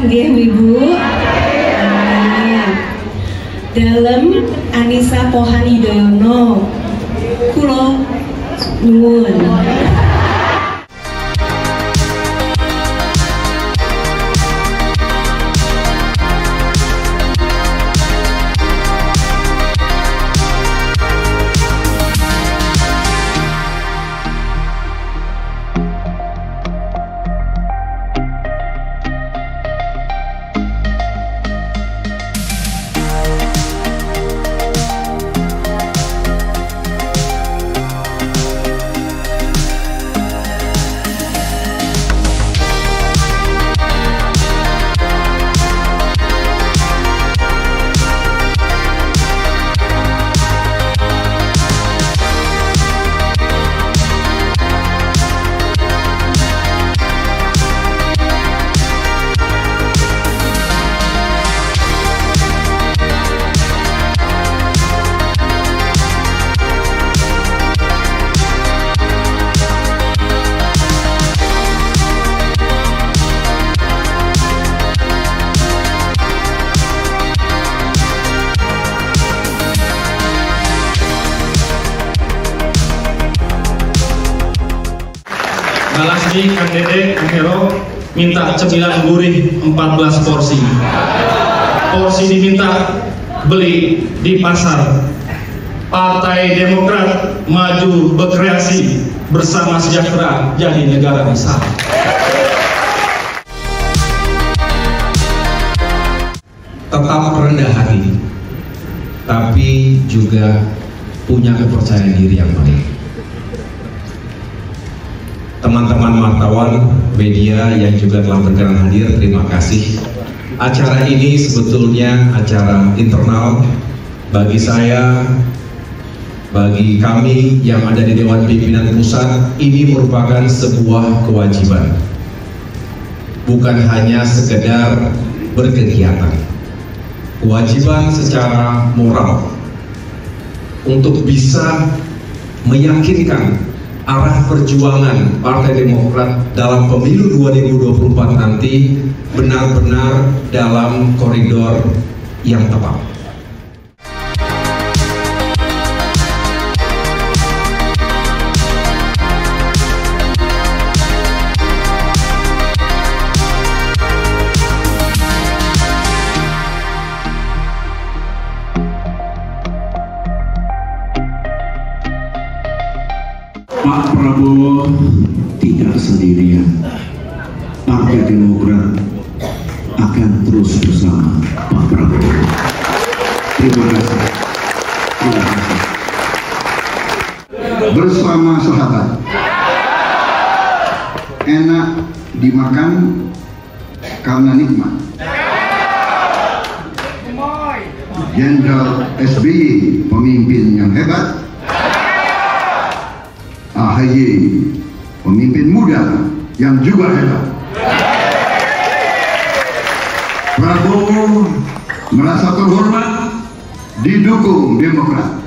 nggih Ibu. Amin. Dalem Anissa Pohan Yudhoyono. Kula nyuwun. Balasdi Kang Dede Kang Hero minta cemilan gurih 14 porsi. Porsi diminta beli di pasar. Partai Demokrat maju berkreasi bersama sejahtera jadi negara besar. Tetap rendah hati, tapi juga punya kepercayaan diri yang baik. Teman-teman wartawan, media yang juga telah berkenan hadir, terima kasih. Acara ini sebetulnya acara internal bagi saya, bagi kami yang ada di Dewan Pimpinan Pusat. Ini merupakan sebuah kewajiban, bukan hanya sekedar berkegiatan. Kewajiban secara moral untuk bisa meyakinkan arah perjuangan Partai Demokrat dalam pemilu 2024 nanti benar-benar dalam koridor yang tepat. Pak Prabowo tidak sendirian. Partai Demokrat akan terus bersama Pak Prabowo. Terima kasih. Terima kasih. Bersama sahabat. Enak dimakan karena nikmat. Jenderal SBY pemimpin yang hebat. AHY pemimpin muda yang juga hebat. Prabowo merasa terhormat didukung Demokrat.